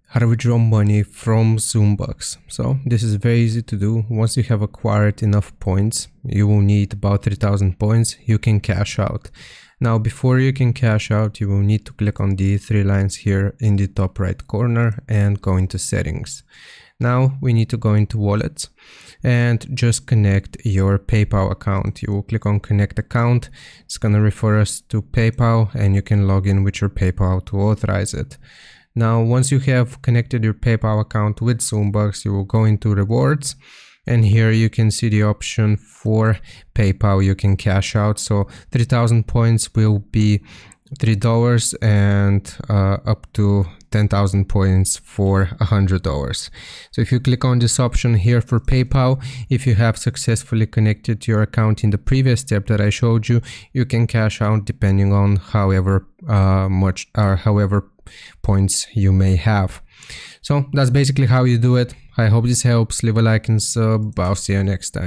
How to withdraw money from Zoombucks. So this is very easy to do. Once you have acquired enough points, you will need about 3000 points, you can cash out. Now before you can cash out, you will need to click on the three lines here in the top right corner and go into settings. Now we need to go into wallets and just connect your PayPal account. You will click on connect account. It's going to refer us to PayPal and you can log in with your PayPal to authorize it. Now, once you have connected your PayPal account with Zoombucks, you will go into rewards and here you can see the option for PayPal. You can cash out. So 3000 points will be $3 and up to 10,000 points for $100. So if you click on this option here for PayPal, if you have successfully connected your account in the previous step that I showed you, you can cash out depending on however much or however points you may have. So that's basically how you do it. I hope this helps. Leave a like and sub. I'll see you next time.